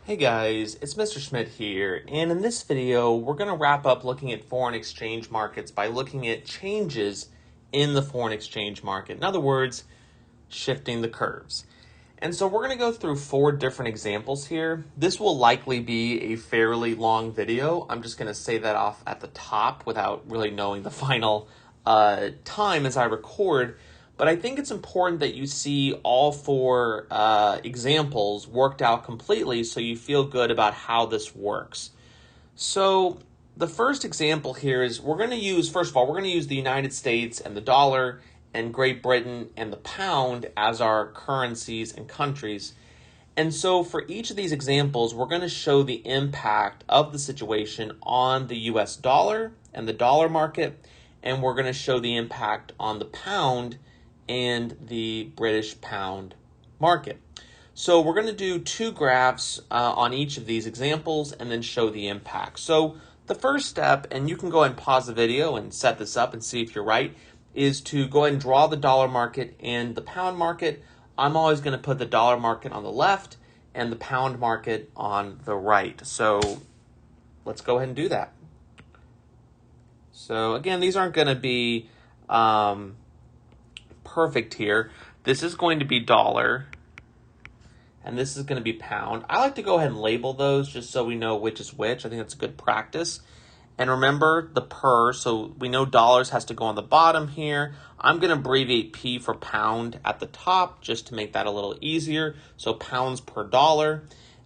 Hey guys, it's Mr. Schmidt here, and in this video, we're going to wrap up looking at foreign exchange markets by looking at changes in the foreign exchange market. In other words, shifting the curves. And so we're going to go through 4 different examples here. This will likely be a fairly long video. I'm just going to say that off at the top without really knowing the final time as I record. But I think it's important that you see all 4 examples worked out completely so you feel good about how this works. So the first example here is we're going to use the United States and the dollar and Great Britain and the pound as our currencies and countries. And so for each of these examples, we're going to show the impact of the situation on the US dollar and the dollar market, and we're going to show the impact on the pound and the British pound market. So we're going to do 2 graphs on each of these examples and then show the impact. So the first step, and you can go ahead and pause the video and set this up and see if you're right, is to go ahead and draw the dollar market and the pound market. I'm always going to put the dollar market on the left and the pound market on the right. So let's go ahead and do that. So again, these aren't going to be perfect here. This is going to be dollar, and this is going to be pound. I like to go ahead and label those just so we know which is which. I think that's a good practice. And remember the per, so we know dollars has to go on the bottom here. I'm going to abbreviate P for pound at the top just to make that a little easier. So pounds per dollar,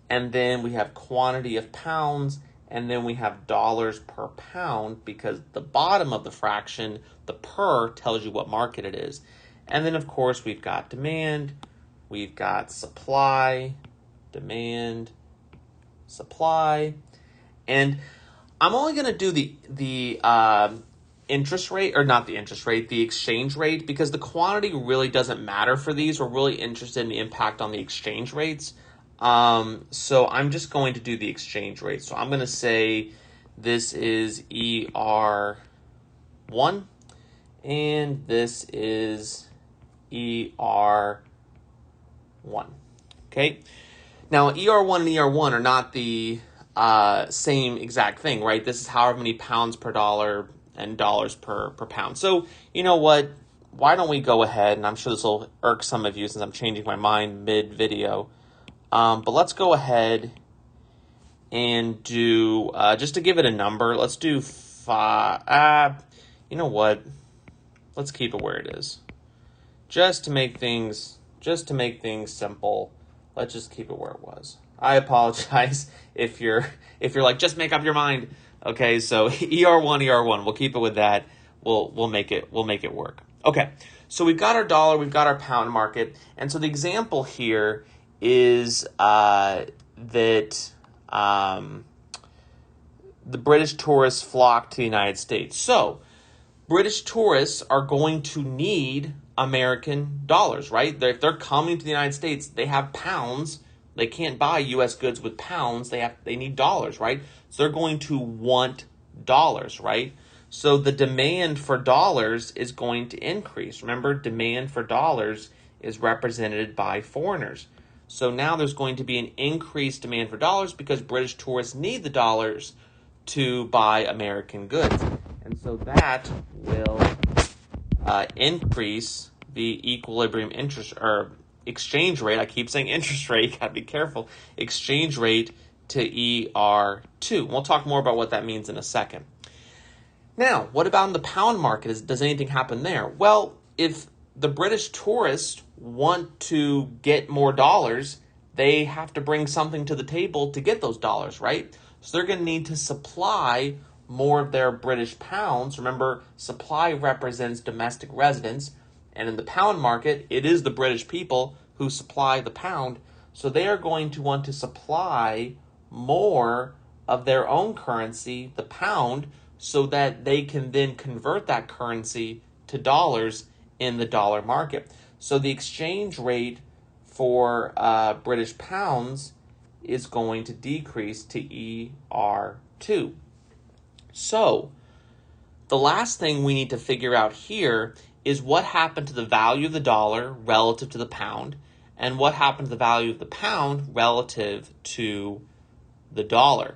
and then we have quantity of pounds, and then we have dollars per pound because the bottom of the fraction, the per, tells you what market it is. And then, of course, we've got demand, we've got supply, demand, supply. And I'm only going to do the interest rate, or not the interest rate, the exchange rate, because the quantity really doesn't matter for these. We're really interested in the impact on the exchange rates. So I'm just going to do the exchange rate. So I'm going to say this is ER1, and this is ER1. Okay. Now, ER1 and ER1 are not the same exact thing, right? This is however many pounds per dollar and dollars per pound. So, you know what? Why don't we go ahead, and I'm sure this will irk some of you since I'm changing my mind mid-video, but let's go ahead and do, just to give it a number, let's do 5, you know what? Let's keep it where it is. Just to make things simple, let's just keep it where it was. I apologize if you're like, just make up your mind. Okay, so ER1, we'll keep it with that. We'll make it work. Okay, so we've got our dollar, we've got our pound market, and so the example here is that the British tourists flock to the United States. So British tourists are going to need American dollars, right? If they're coming to the United States, they have pounds. They can't buy U.S. goods with pounds. They need dollars, right? So they're going to want dollars, right? So the demand for dollars is going to increase. Remember, demand for dollars is represented by foreigners. So now there's going to be an increased demand for dollars because British tourists need the dollars to buy American goods. And so that will increase the equilibrium interest or exchange rate. I keep saying interest rate, gotta be careful. Exchange rate to ER2. We'll talk more about what that means in a second. Now, what about in the pound market? Does anything happen there? Well, if the British tourists want to get more dollars, they have to bring something to the table to get those dollars, right? So they're going to need to supply more of their British pounds. Remember, supply represents domestic residents, and in the pound market, it is the British people who supply the pound. So they are going to want to supply more of their own currency, the pound, so that they can then convert that currency to dollars in the dollar market. So the exchange rate for British pounds is going to decrease to ER2. So the last thing we need to figure out here is what happened to the value of the dollar relative to the pound, and what happened to the value of the pound relative to the dollar.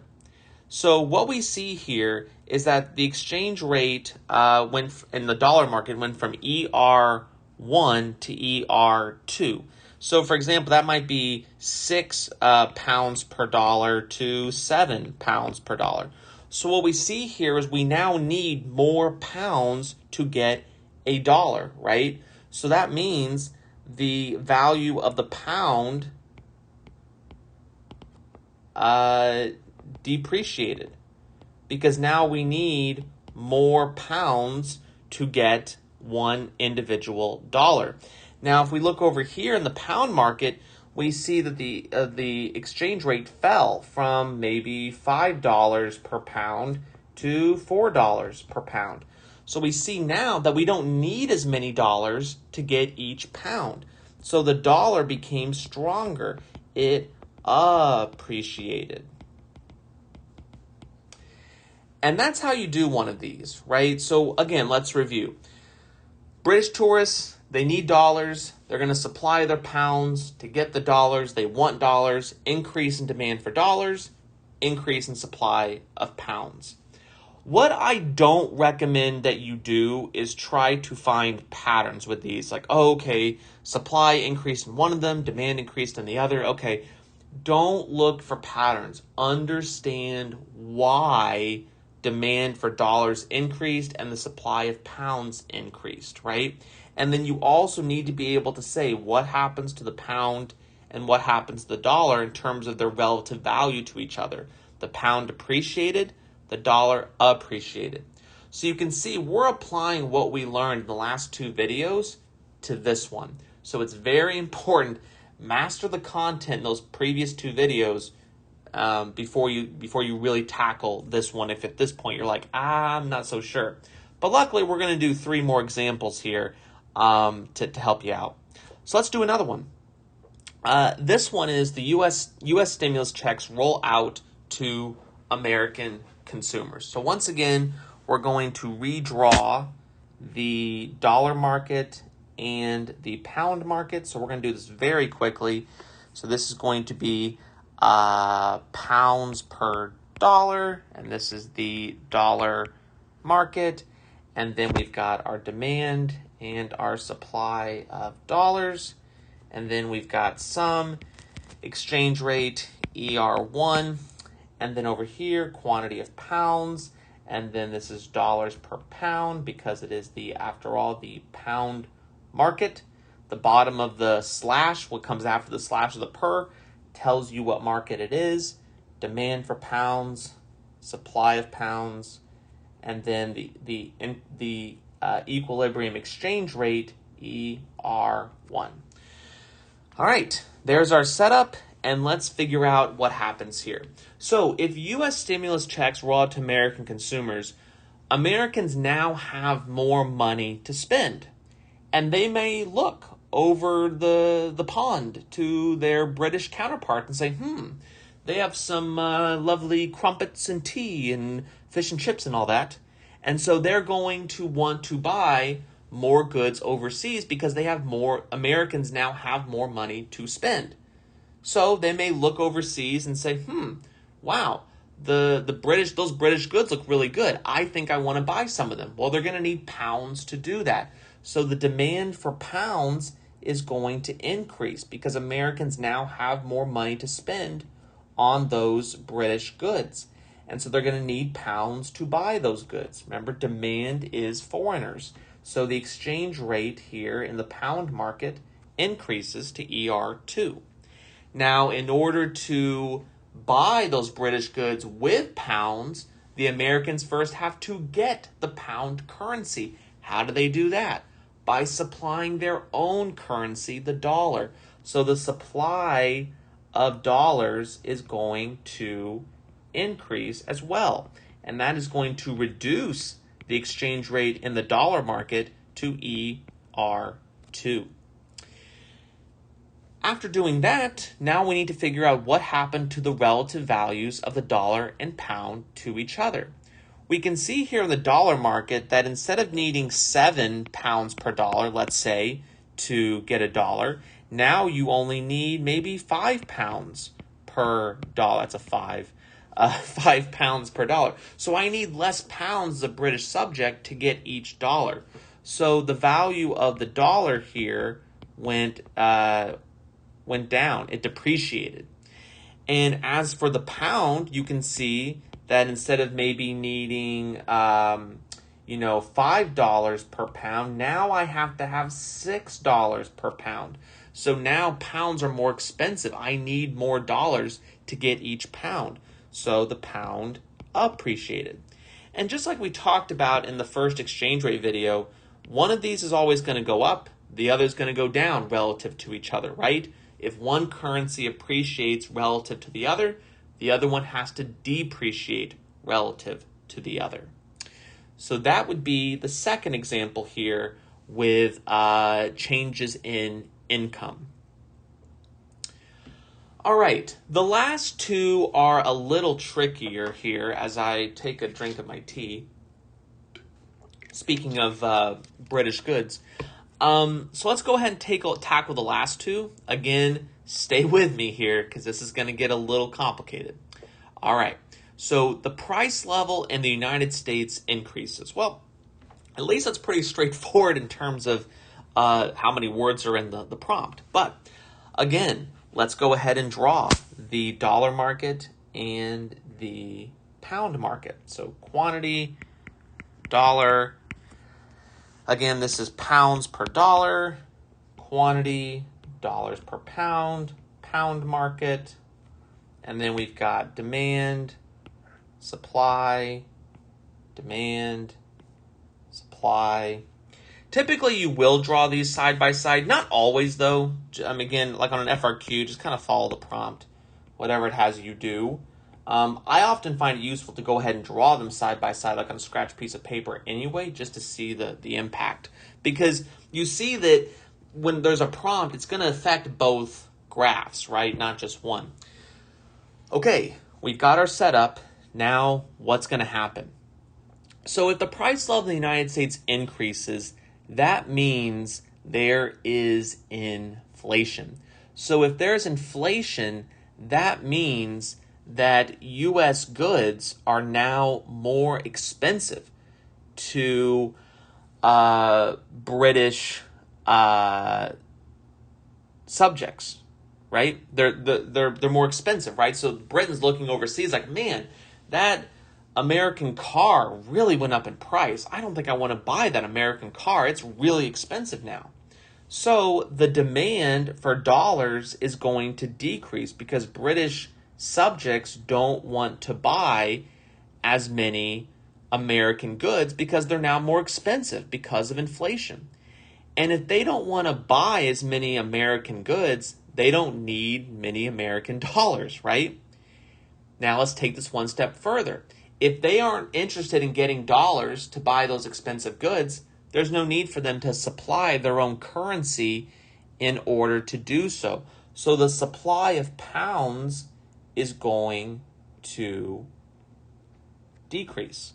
So what we see here is that the exchange rate in the dollar market went from ER1 to ER2. So for example, that might be 6 pounds per dollar to 7 pounds per dollar. So what we see here is we now need more pounds to get a dollar, right? So that means the value of the pound depreciated, because now we need more pounds to get one individual dollar. Now, if we look over here in the pound market, we see that the exchange rate fell from maybe $5 per pound to $4 per pound. So we see now that we don't need as many dollars to get each pound. So the dollar became stronger. It appreciated. And that's how you do one of these, right? So again, let's review. British tourists, they need dollars. They're going to supply their pounds to get the dollars. They want dollars. Increase in demand for dollars. Increase in supply of pounds. What I don't recommend that you do is try to find patterns with these. Like, oh, okay, supply increased in one of them, demand increased in the other. Okay, don't look for patterns. Understand why demand for dollars increased and the supply of pounds increased, right? And then you also need to be able to say what happens to the pound and what happens to the dollar in terms of their relative value to each other. The pound appreciated, the dollar appreciated. So you can see we're applying what we learned in the last two videos to this one. So it's very important. Master the content in those previous two videos before you really tackle this one. If at this point you're like, I'm not so sure. But luckily, we're going to do 3 more examples here to help you out. So let's do another one. This one is the U.S. stimulus checks roll out to American consumers. So once again, we're going to redraw the dollar market and the pound market. So we're going to do this very quickly. So this is going to be pounds per dollar, and this is the dollar market. And then we've got our demand and our supply of dollars. And then we've got some exchange rate, ER1. And then over here, quantity of pounds. And then this is dollars per pound because it is after all, the pound market. The bottom of the slash, what comes after the slash of the per, tells you what market it is. Demand for pounds, supply of pounds, and then the equilibrium exchange rate, ER1. All right, there's our setup, and let's figure out what happens here. So if U.S. stimulus checks roll out to American consumers, Americans now have more money to spend, and they may look over the pond to their British counterpart and say, they have some lovely crumpets and tea and fish and chips and all that. And so they're going to want to buy more goods overseas because Americans now have more money to spend. So they may look overseas and say, wow, those British goods look really good. I think I want to buy some of them. Well, they're going to need pounds to do that. So the demand for pounds is going to increase because Americans now have more money to spend on those British goods. And so they're going to need pounds to buy those goods. Remember, demand is foreigners. So the exchange rate here in the pound market increases to ER2. Now, in order to buy those British goods with pounds, the Americans first have to get the pound currency. How do they do that? By supplying their own currency, the dollar. So the supply of dollars is going to increase as well. And that is going to reduce the exchange rate in the dollar market to ER2. After doing that, now we need to figure out what happened to the relative values of the dollar and pound to each other. We can see here in the dollar market that instead of needing 7 pounds per dollar, let's say, to get a dollar, now you only need maybe 5 pounds per dollar. That's a 5. £5 per dollar. So I need less pounds as a British subject to get each dollar. So the value of the dollar here went down. It depreciated. And as for the pound, you can see that instead of maybe needing, $5 per pound, now I have to have $6 per pound. So now pounds are more expensive. I need more dollars to get each pound. So the pound appreciated. And just like we talked about in the first exchange rate video, one of these is always going to go up, the other is going to go down relative to each other, right? If one currency appreciates relative to the other one has to depreciate relative to the other. So that would be the second example here with changes in income. All right, the last two are a little trickier here as I take a drink of my tea. Speaking of British goods. So let's go ahead and tackle the last two. Again, stay with me here because this is going to get a little complicated. All right, so the price level in the United States increases. Well, at least that's pretty straightforward in terms of how many words are in the prompt. But again, let's go ahead and draw the dollar market and the pound market. So quantity, dollar. Again, this is pounds per dollar, quantity, dollars per pound, pound market. And then we've got demand, supply, demand, supply. Typically, you will draw these side by side. Not always, though. Again, like on an FRQ, just kind of follow the prompt, whatever it has you do. I often find it useful to go ahead and draw them side by side, like on a scratch piece of paper anyway, just to see the impact. Because you see that when there's a prompt, it's going to affect both graphs, right? Not just one. Okay, we've got our setup. Now, what's going to happen? So if the price level in the United States increases, that means there is inflation. So if there's inflation, that means that U.S. goods are now more expensive to British subjects, right? They're more expensive, right? So Britain's looking overseas like, man, that American car really went up in price. I don't think I want to buy that American car. It's really expensive now. So the demand for dollars is going to decrease because British subjects don't want to buy as many American goods because they're now more expensive because of inflation. And if they don't want to buy as many American goods, they don't need many American dollars, right? Now let's take this one step further. If they aren't interested in getting dollars to buy those expensive goods, there's no need for them to supply their own currency in order to do so. So the supply of pounds is going to decrease.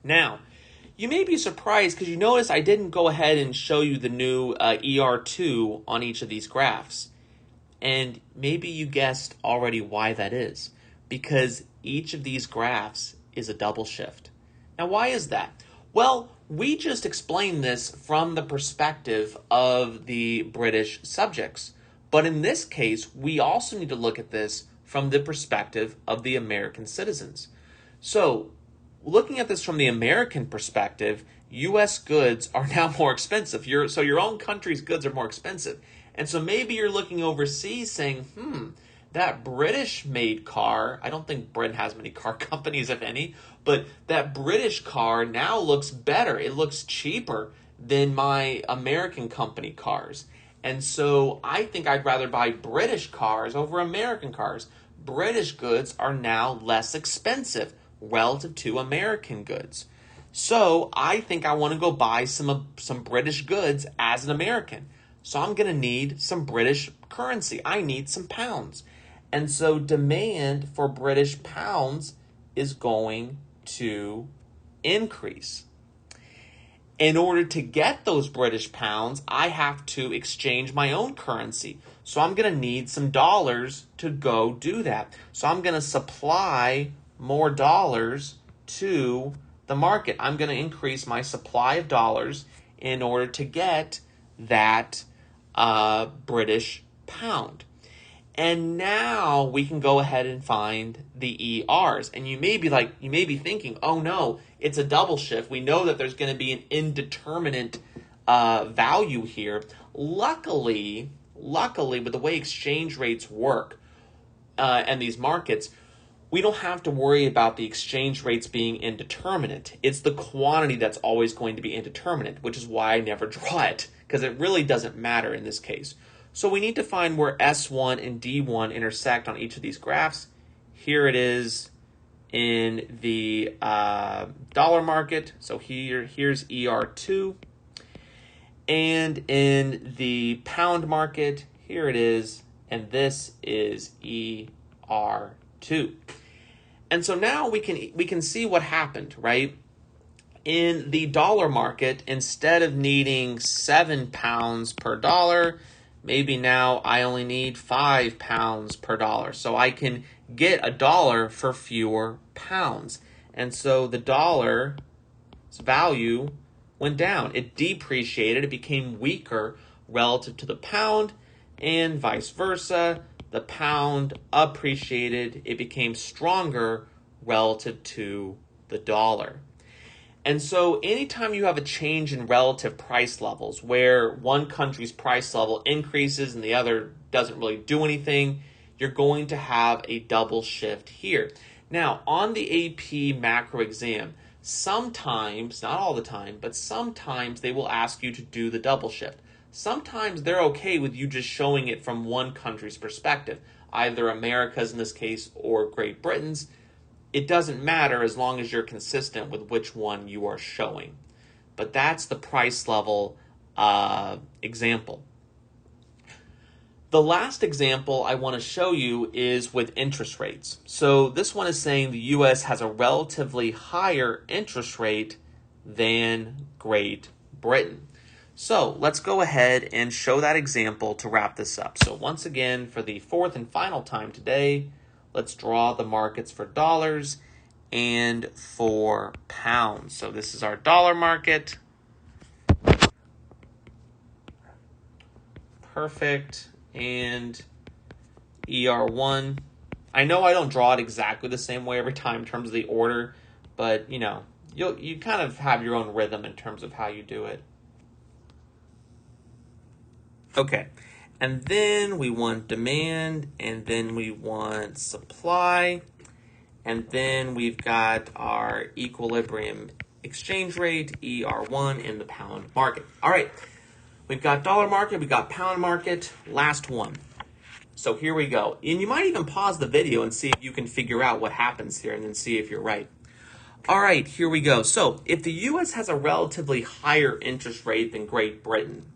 Now, you may be surprised because you notice I didn't go ahead and show you the new ER2 on each of these graphs. And maybe you guessed already why that is. Because each of these graphs is a double shift. Now, why is that? Well, we just explained this from the perspective of the British subjects. But in this case, we also need to look at this from the perspective of the American citizens. So, looking at this from the American perspective, U.S. goods are now more expensive. So your own country's goods are more expensive. And so maybe you're looking overseas saying, that British-made car, I don't think Britain has many car companies, if any, but that British car now looks better. It looks cheaper than my American company cars. And so I think I'd rather buy British cars over American cars. British goods are now less expensive relative to American goods. So I think I want to go buy some British goods as an American. So I'm going to need some British currency. I need some pounds. And so demand for British pounds is going to increase. In order to get those British pounds, I have to exchange my own currency. So I'm going to need some dollars to go do that. So I'm going to supply more dollars to the market. I'm going to increase my supply of dollars in order to get that British pound. And now we can go ahead and find the ERs. And you may be thinking, oh no, it's a double shift. We know that there's going to be an indeterminate value here. Luckily, with the way exchange rates work and these markets, we don't have to worry about the exchange rates being indeterminate. It's the quantity that's always going to be indeterminate, which is why I never draw it, because it really doesn't matter in this case. So we need to find where S1 and D1 intersect on each of these graphs. Here it is in the dollar market. So here's ER2. And in the pound market, here it is, and this is ER2. And so now we can see what happened, right? In the dollar market, instead of needing 7 pounds per dollar, maybe now I only need 5 pounds per dollar. So I can get $1 for fewer pounds. And so the dollar's value went down. It depreciated. It became weaker relative to the pound, and vice versa. The pound appreciated. It became stronger relative to the dollar. And so anytime you have a change in relative price levels where one country's price level increases and the other doesn't really do anything, you're going to have a double shift here. Now, on the AP macro exam, sometimes, not all the time, but sometimes they will ask you to do the double shift. Sometimes they're okay with you just showing it from one country's perspective, either America's in this case or Great Britain's. It doesn't matter as long as you're consistent with which one you are showing. But that's the price level example. The last example I want to show you is with interest rates. So this one is saying the U.S. has a relatively higher interest rate than Great Britain. So let's go ahead and show that example to wrap this up. So once again, for the fourth and final time today, let's draw the markets for dollars and for pounds. So this is our dollar market. Perfect. And ER1. I know I don't draw it exactly the same way every time in terms of the order, but you know, you kind of have your own rhythm in terms of how you do it. Okay, and then we want demand, and then we want supply, and then we've got our equilibrium exchange rate, ER1, in the pound market. All right, we've got dollar market, we've got pound market, last one. So here we go. And you might even pause the video and see if you can figure out what happens here and then see if you're right. All right, here we go. So if the U.S. has a relatively higher interest rate than Great Britain,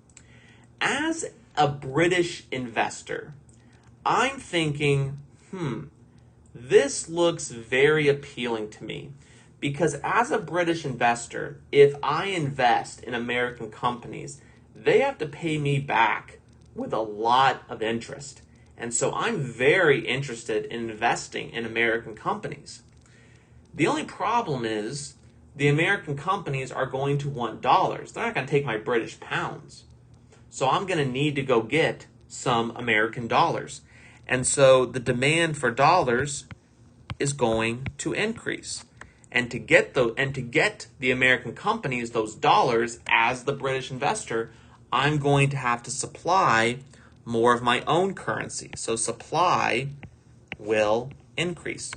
as a British investor, I'm thinking, this looks very appealing to me. Because as a British investor, if I invest in American companies, they have to pay me back with a lot of interest. And so I'm very interested in investing in American companies. The only problem is the American companies are going to want dollars. They're not going to take my British pounds. So I'm going to need to go get some American dollars. And so the demand for dollars is going to increase. And to get the American companies those dollars as the British investor, I'm going to have to supply more of my own currency. So supply will increase.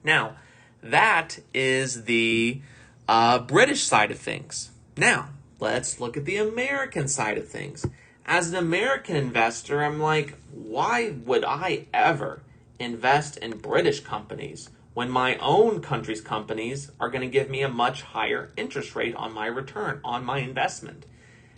Now, that is the British side of things. Now, let's look at the American side of things. As an American investor, I'm like, why would I ever invest in British companies when my own country's companies are going to give me a much higher interest rate on my return, on my investment?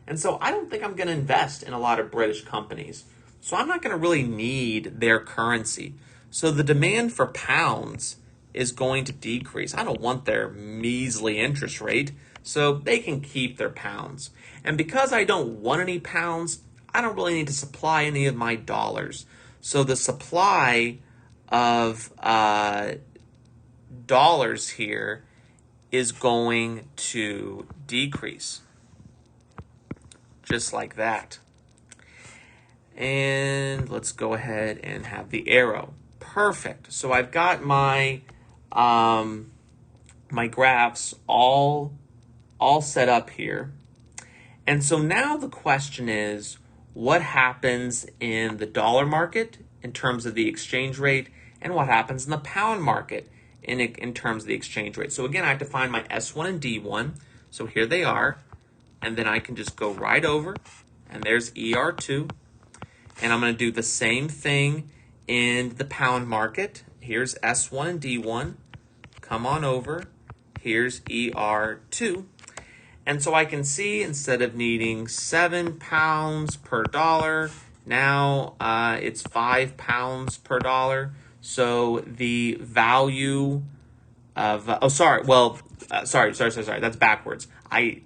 And so I don't think I'm going to invest in a lot of British companies. So I'm not going to really need their currency. So the demand for pounds is going to decrease. I don't want their measly interest rate, so they can keep their pounds. And because I don't want any pounds, I don't really need to supply any of my dollars. So the supply of dollars here is going to decrease, just like that. And let's go ahead and have the arrow. Perfect. So I've got my my graphs all set up here. And so now the question is, what happens in the dollar market in terms of the exchange rate, and what happens in the pound market in terms of the exchange rate? So again, I have to find my S1 and D1. So here they are. And then I can just go right over, and there's ER2. And I'm going to do the same thing in the pound market. Here's S1 and D1. Come on over. Here's ER2. And so I can see, instead of needing 7 pounds per dollar, now it's 5 pounds per dollar. So the value of, sorry, that's backwards. I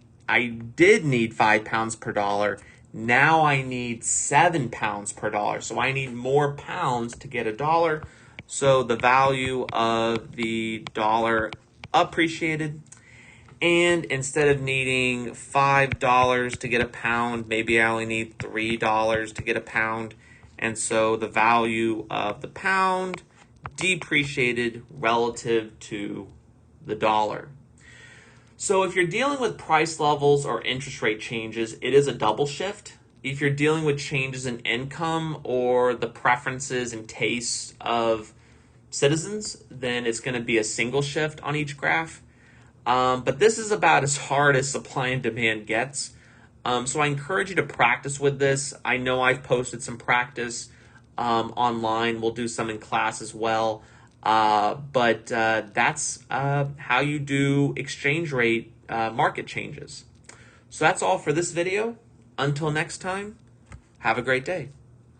did need 5 pounds per dollar. Now I need 7 pounds per dollar. So I need more pounds to get a dollar. So the value of the dollar appreciated. And instead of needing $5 to get a pound, maybe I only need $3 to get a pound. And so the value of the pound depreciated relative to the dollar. So if you're dealing with price levels or interest rate changes, it is a double shift. If you're dealing with changes in income or the preferences and tastes of citizens, then it's going to be a single shift on each graph. But this is about as hard as supply and demand gets. So I encourage you to practice with this. I know I've posted some practice online. We'll do some in class as well. But that's how you do exchange rate market changes. So that's all for this video. Until next time, have a great day.